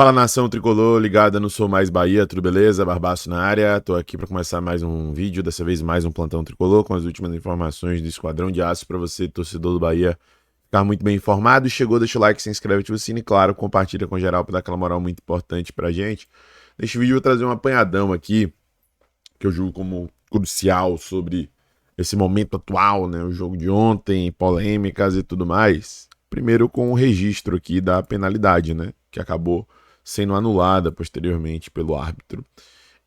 Fala, nação tricolor ligada no Sou Mais Bahia, tudo beleza? Barbaço na área, tô aqui para começar mais um vídeo, dessa vez mais um plantão tricolor com as últimas informações do Esquadrão de Aço para você, torcedor do Bahia, ficar muito bem informado. Chegou, deixa o like, se inscreve, ativa o sino e claro, compartilha com geral para dar aquela moral muito importante pra gente. Neste vídeo eu vou trazer um apanhadão aqui, que eu julgo como crucial sobre esse momento atual, né? O jogo de ontem, polêmicas e tudo mais. Primeiro com o registro aqui da penalidade, né? Que acabou sendo anulada posteriormente pelo árbitro.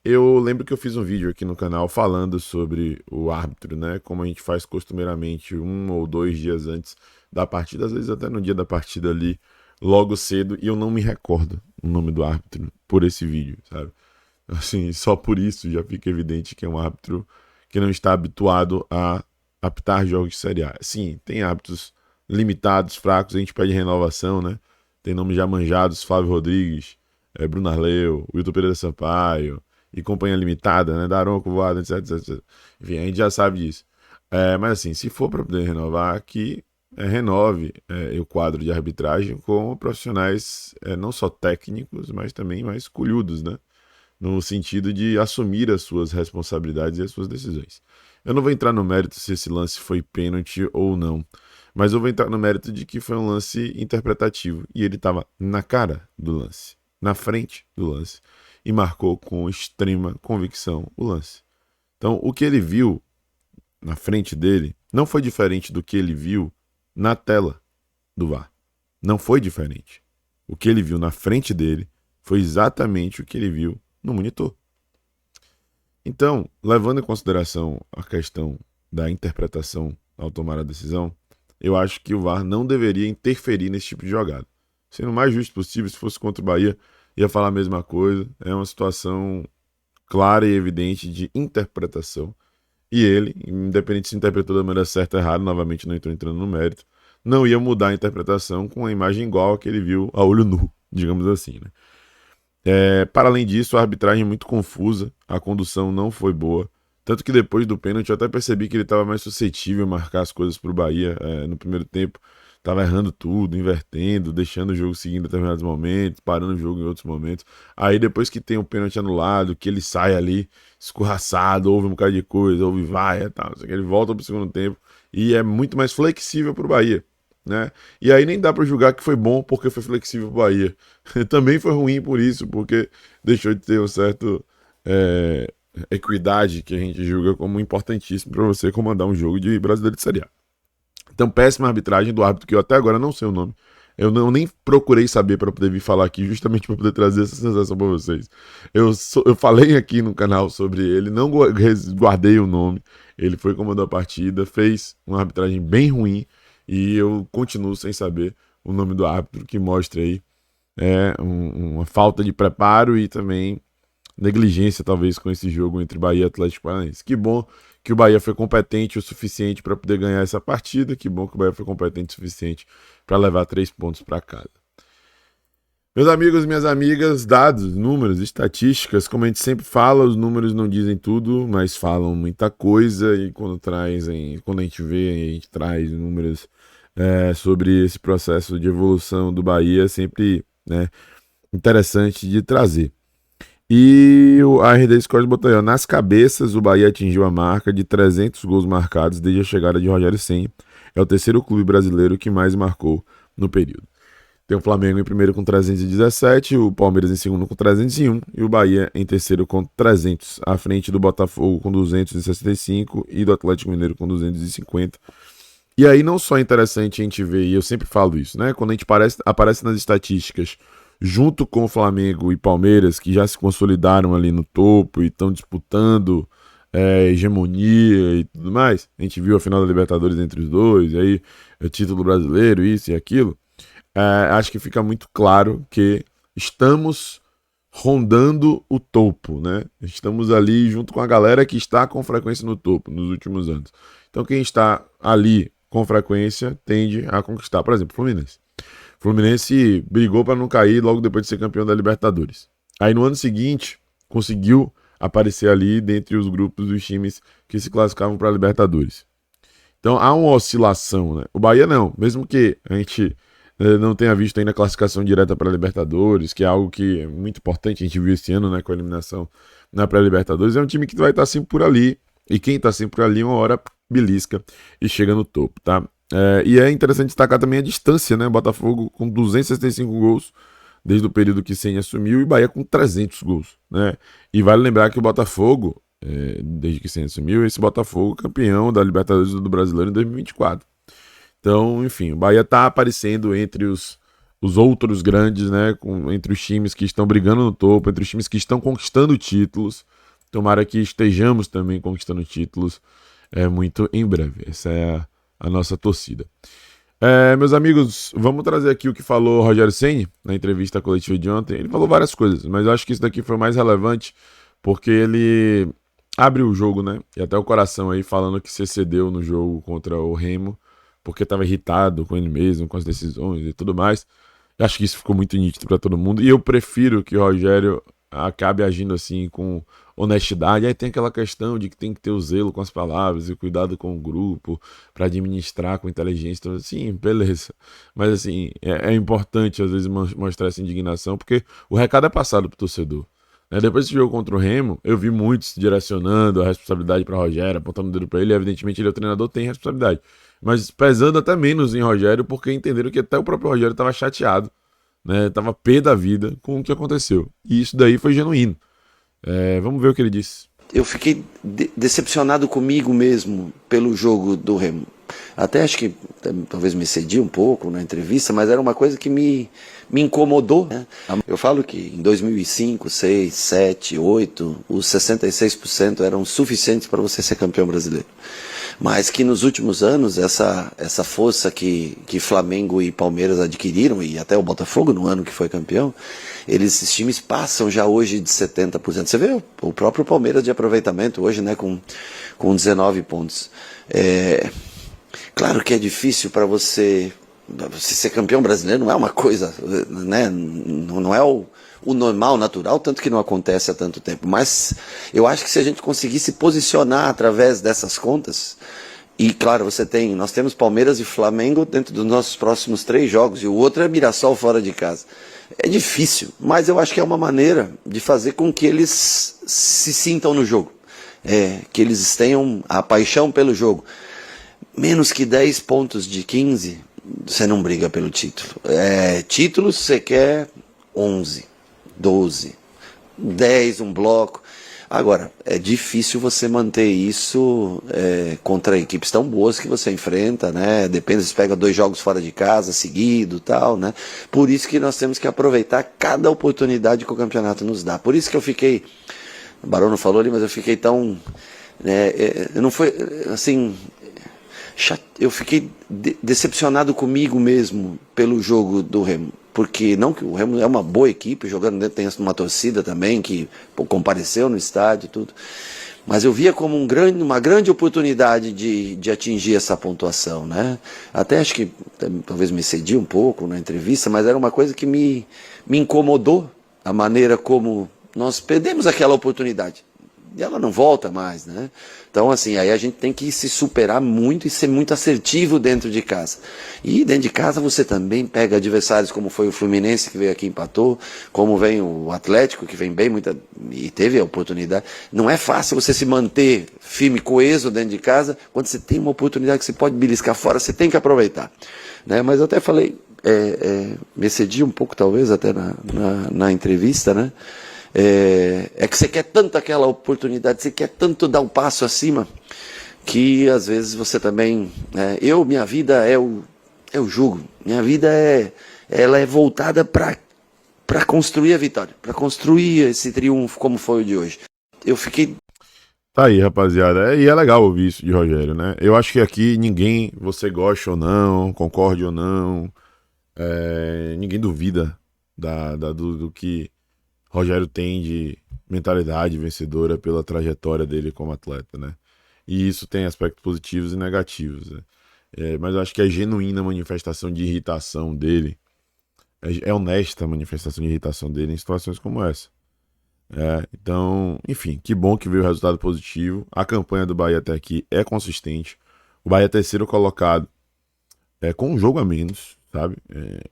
Eu lembro que eu fiz um vídeo aqui no canal falando sobre o árbitro, né? Como a gente faz costumeiramente 1 ou 2 dias antes da partida, às vezes até no dia da partida ali, logo cedo, e eu não me recordo o nome do árbitro por esse vídeo, sabe? Assim, só por isso já fica evidente que é um árbitro que não está habituado a apitar jogos de Série A. Sim, tem árbitros limitados, fracos, a gente pede renovação, né? Tem nomes já manjados, Flávio Rodrigues, Bruno Arleu, Wilton Pereira Sampaio e companhia limitada, né? Daronco, Voada, etc, etc. Enfim, a gente já sabe disso. Mas assim, se for para poder renovar, que renove o quadro de arbitragem com profissionais não só técnicos, mas também mais colhudos, né? No sentido de assumir as suas responsabilidades e as suas decisões. Eu não vou entrar no mérito se esse lance foi pênalti ou não, mas eu vou entrar no mérito de que foi um lance interpretativo e ele estava na cara do lance, na frente do lance, e marcou com extrema convicção o lance. Então, o que ele viu na frente dele não foi diferente do que ele viu na tela do VAR. Não foi diferente. O que ele viu na frente dele foi exatamente o que ele viu no monitor. Então, levando em consideração a questão da interpretação ao tomar a decisão, eu acho que o VAR não deveria interferir nesse tipo de jogada. Sendo o mais justo possível, se fosse contra o Bahia, ia falar a mesma coisa. É uma situação clara e evidente de interpretação. E ele, independente se interpretou da maneira certa ou errada, novamente não estou entrando no mérito, não ia mudar a interpretação com a imagem igual a que ele viu a olho nu, digamos assim, né? Para além disso, a arbitragem é muito confusa, a condução não foi boa. Tanto que depois do pênalti eu até percebi que ele estava mais suscetível a marcar as coisas para o Bahia no primeiro tempo. Estava errando tudo, invertendo, deixando o jogo seguir em determinados momentos, parando o jogo em outros momentos. Aí depois que tem o pênalti anulado, que ele sai ali escorraçado, houve um bocado de coisa, houve vaia e tal, ele volta para o segundo tempo e é muito mais flexível para o Bahia, né? E aí nem dá para julgar que foi bom porque foi flexível para o Bahia. Também foi ruim por isso, porque deixou de ter um certo equidade que a gente julga como importantíssimo para você comandar um jogo de Brasileiro de Série A. Então, péssima arbitragem do árbitro, que eu até agora não sei o nome. Eu nem procurei saber para poder vir falar aqui, justamente para poder trazer essa sensação para vocês. Eu falei aqui no canal sobre ele, não guardei o nome. Ele foi comandou a partida, fez uma arbitragem bem ruim e eu continuo sem saber o nome do árbitro, que mostra aí uma falta de preparo e também negligência, talvez, com esse jogo entre Bahia e Atlético Paranaense. Que bom que o Bahia foi competente o suficiente para poder ganhar essa partida. Que bom que o Bahia foi competente o suficiente para levar 3 pontos para casa. Meus amigos e minhas amigas, dados, números, estatísticas, como a gente sempre fala, os números não dizem tudo, mas falam muita coisa, e quando a gente vê, a gente traz números sobre esse processo de evolução do Bahia, é sempre interessante de trazer. E a RD Scores botou aí, nas cabeças o Bahia atingiu a marca de 300 gols marcados desde a chegada de Rogério Ceni. É o terceiro clube brasileiro que mais marcou no período. Tem o Flamengo em primeiro com 317, o Palmeiras em segundo com 301 e o Bahia em terceiro com 300, à frente do Botafogo com 265 e do Atlético Mineiro com 250. E aí não só é interessante a gente ver, e eu sempre falo isso, né? Quando a gente aparece nas estatísticas junto com o Flamengo e Palmeiras, que já se consolidaram ali no topo e estão disputando hegemonia e tudo mais. A gente viu a final da Libertadores entre os dois, e aí título brasileiro, isso e aquilo. Acho que fica muito claro que estamos rondando o topo, né? Estamos ali junto com a galera que está com frequência no topo nos últimos anos. Então quem está ali com frequência tende a conquistar. Por exemplo, Fluminense. Fluminense brigou para não cair logo depois de ser campeão da Libertadores. Aí no ano seguinte conseguiu aparecer ali dentre os grupos dos times que se classificavam para a Libertadores. Então há uma oscilação, né? O Bahia não, mesmo que a gente não tenha visto ainda a classificação direta para a Libertadores, que é algo que é muito importante, a gente viu esse ano, né, com a eliminação na pré-Libertadores. É um time que vai estar sempre por ali, e quem está sempre por ali, uma hora belisca e chega no topo, tá? E é interessante destacar também a distância, né? Botafogo com 265 gols desde o período que Ceni assumiu e Bahia com 300 gols, né? E vale lembrar que o Botafogo, desde que Ceni assumiu, esse Botafogo campeão da Libertadores do Brasileiro em 2024. Então, enfim, o Bahia tá aparecendo entre os outros grandes, né? Entre os times que estão brigando no topo, entre os times que estão conquistando títulos. Tomara que estejamos também conquistando títulos muito em breve. Essa é a nossa torcida. Meus amigos, vamos trazer aqui o que falou o Rogério Ceni na entrevista coletiva de ontem. Ele falou várias coisas, mas eu acho que isso daqui foi mais relevante porque ele abre o jogo, né? E até o coração aí falando que se excedeu no jogo contra o Remo porque estava irritado com ele mesmo, com as decisões e tudo mais. Eu acho que isso ficou muito nítido para todo mundo e eu prefiro que o Rogério acabe agindo assim com honestidade. Aí tem aquela questão de que tem que ter o zelo com as palavras e cuidado com o grupo para administrar com inteligência. Então, sim, beleza. Mas assim, é importante às vezes mostrar essa indignação, porque o recado é passado pro torcedor. Depois desse jogo contra o Remo, eu vi muitos direcionando a responsabilidade para Rogério, apontando o dedo para ele, e evidentemente ele é o treinador, tem responsabilidade. Mas pesando até menos em Rogério, porque entenderam que até o próprio Rogério estava chateado, né? Tava pé da vida com o que aconteceu. E isso daí foi genuíno. Vamos ver o que ele disse. Eu fiquei decepcionado comigo mesmo pelo jogo do Remo. Até acho que talvez me excedi um pouco na entrevista, mas era uma coisa que me incomodou, né? Eu falo que em 2005, 6, 7, 8, os 66% eram suficientes para você ser campeão brasileiro. Mas que nos últimos anos, essa força que Flamengo e Palmeiras adquiriram, e até o Botafogo no ano que foi campeão, esses times passam já hoje de 70%. Você vê o próprio Palmeiras de aproveitamento hoje, né, com 19 pontos. Claro que é difícil para você ser campeão brasileiro, não é uma coisa, né, não é o normal, natural, tanto que não acontece há tanto tempo. Mas eu acho que se a gente conseguir se posicionar através dessas contas, e claro, nós temos Palmeiras e Flamengo dentro dos nossos próximos 3 jogos, e o outro é Mirassol fora de casa. É difícil, mas eu acho que é uma maneira de fazer com que eles se sintam no jogo, que eles tenham a paixão pelo jogo. Menos que 10 pontos de 15, você não briga pelo título. Títulos você quer 11, 12, 10, um bloco. Agora, é difícil você manter isso contra equipes tão boas que você enfrenta, né? Depende, se pega 2 jogos fora de casa, seguido, tal, né? Por isso que nós temos que aproveitar cada oportunidade que o campeonato nos dá. Por isso que eu fiquei, o Barão não falou ali, mas eu fiquei tão, não foi, assim, eu fiquei decepcionado comigo mesmo pelo jogo do Remo. Porque não que o Remo é uma boa equipe, jogando dentro tem uma torcida também que compareceu no estádio e tudo. Mas eu via como uma grande oportunidade de atingir essa pontuação, né? Até acho que talvez me excedi um pouco na entrevista, mas era uma coisa que me incomodou, a maneira como nós perdemos aquela oportunidade. E ela não volta mais, né? Então, assim, aí a gente tem que se superar muito e ser muito assertivo dentro de casa. E dentro de casa você também pega adversários como foi o Fluminense, que veio aqui e empatou, como vem o Atlético, que vem bem e teve a oportunidade. Não é fácil você se manter firme, coeso dentro de casa, quando você tem uma oportunidade que você pode beliscar fora, você tem que aproveitar. Né? Mas eu até falei, me excedi um pouco talvez até na entrevista, né? Que você quer tanto aquela oportunidade, você quer tanto dar um passo acima, que às vezes você também, minha vida é o jogo, minha vida ela é voltada para construir a vitória, para construir esse triunfo como foi o de hoje. Eu fiquei... Tá aí, rapaziada, e é legal ouvir isso de Rogério, né? Eu acho que aqui ninguém, você gosta ou não, concorde ou não, ninguém duvida do que Rogério tem de mentalidade vencedora pela trajetória dele como atleta, né? E isso tem aspectos positivos e negativos, né? Mas eu acho que a genuína manifestação de irritação dele, honesta a manifestação de irritação dele em situações como essa. Então, enfim, que bom que veio o resultado positivo. A campanha do Bahia até aqui é consistente. O Bahia é terceiro colocado, com um jogo a menos, sabe?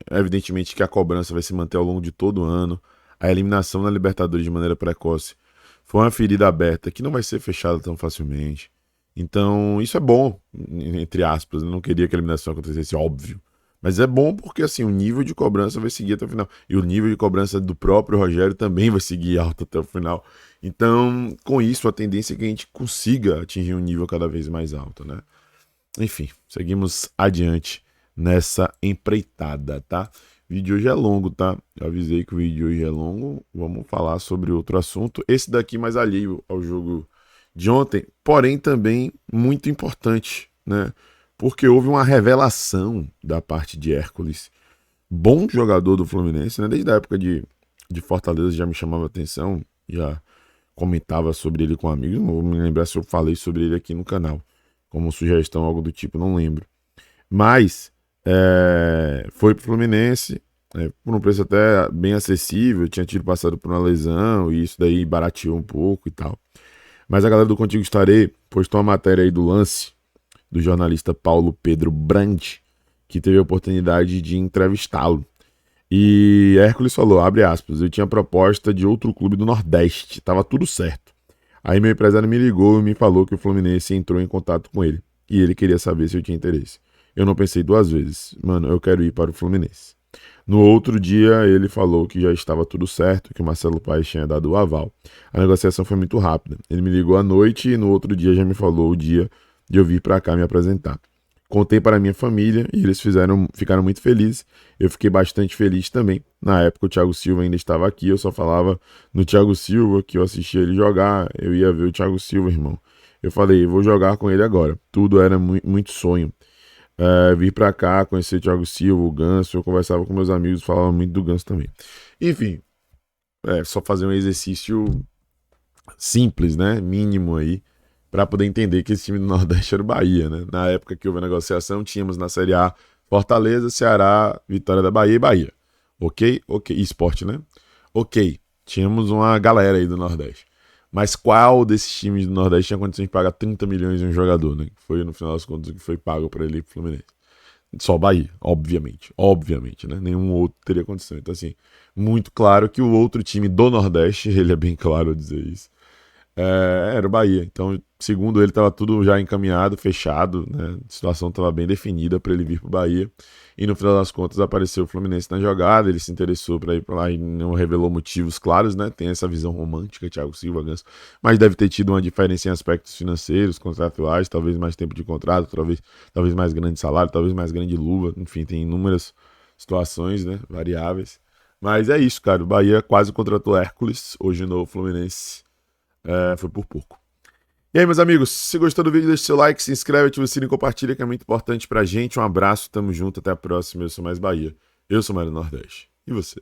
Evidentemente que a cobrança vai se manter ao longo de todo o ano. A eliminação na Libertadores de maneira precoce foi uma ferida aberta que não vai ser fechada tão facilmente. Então, isso é bom, entre aspas. Eu não queria que a eliminação acontecesse, óbvio. Mas é bom porque assim, o nível de cobrança vai seguir até o final. E o nível de cobrança do próprio Rogério também vai seguir alto até o final. Então, com isso, a tendência é que a gente consiga atingir um nível cada vez mais alto, né? Enfim, seguimos adiante nessa empreitada, tá? O vídeo hoje é longo, tá? Eu avisei que o vídeo hoje é longo. Vamos falar sobre outro assunto. Esse daqui mais alheio ao jogo de ontem, porém também muito importante, né? Porque houve uma revelação da parte de Hércules, bom jogador do Fluminense, né? Desde a época de Fortaleza já me chamava atenção, já comentava sobre ele com amigos. Não vou me lembrar se eu falei sobre ele aqui no canal, como sugestão, algo do tipo, não lembro. Mas foi pro Fluminense, por um preço até bem acessível, tinha tido passado por uma lesão e isso daí barateou um pouco e tal. Mas a galera do Contigo Estarei postou uma matéria aí do Lance, do jornalista Paulo Pedro Brandt, que teve a oportunidade de entrevistá-lo. E Hércules falou, abre aspas, eu tinha proposta de outro clube do Nordeste, tava tudo certo. Aí meu empresário me ligou e me falou que o Fluminense entrou em contato com ele. E ele queria saber se eu tinha interesse. Eu não pensei duas vezes. Mano, eu quero ir para o Fluminense. No outro dia, ele falou que já estava tudo certo, que o Marcelo Paes tinha dado o aval. A negociação foi muito rápida. Ele me ligou à noite e no outro dia já me falou o dia de eu vir para cá me apresentar. Contei para minha família e eles ficaram muito felizes. Eu fiquei bastante feliz também. Na época o Thiago Silva ainda estava aqui, eu só falava no Thiago Silva, que eu assistia ele jogar, eu ia ver o Thiago Silva, irmão. Eu falei, vou jogar com ele agora. Tudo era muito sonho. Vir pra cá, conhecer o Thiago Silva, o Ganso, eu conversava com meus amigos, falava muito do Ganso também. Enfim, só fazer um exercício simples, né, mínimo aí, pra poder entender que esse time do Nordeste era o Bahia, né. Na época que houve a negociação, tínhamos na Série A Fortaleza, Ceará, Vitória da Bahia e Bahia. Ok? Ok. E Sport, né? Ok. Tínhamos uma galera aí do Nordeste. Mas qual desses times do Nordeste tinha condições de pagar 30 milhões em um jogador, né? Que foi, no final das contas, o que foi pago para ele ir pro Fluminense. Só Bahia, obviamente. Obviamente, né? Nenhum outro teria condição. Então, assim, muito claro que o outro time do Nordeste, ele é bem claro dizer isso, era o Bahia. Então, segundo ele, estava tudo já encaminhado, fechado, né? A situação estava bem definida para ele vir para o Bahia. E no final das contas apareceu o Fluminense na jogada, ele se interessou para ir para lá e não revelou motivos claros, né? Tem essa visão romântica, Thiago Silva, Ganso, mas deve ter tido uma diferença em aspectos financeiros, contratuais, talvez mais tempo de contrato, talvez mais grande salário, talvez mais grande luva, enfim, tem inúmeras situações, né? Variáveis. Mas é isso, cara. O Bahia quase contratou Hércules, hoje no Fluminense. Foi por pouco. E aí, meus amigos, se gostou do vídeo, deixa seu like, se inscreve, ativa o sininho e compartilha, que é muito importante pra gente. Um abraço, tamo junto, até a próxima. Eu sou Mais Bahia. Eu sou Mais do Nordeste. E você?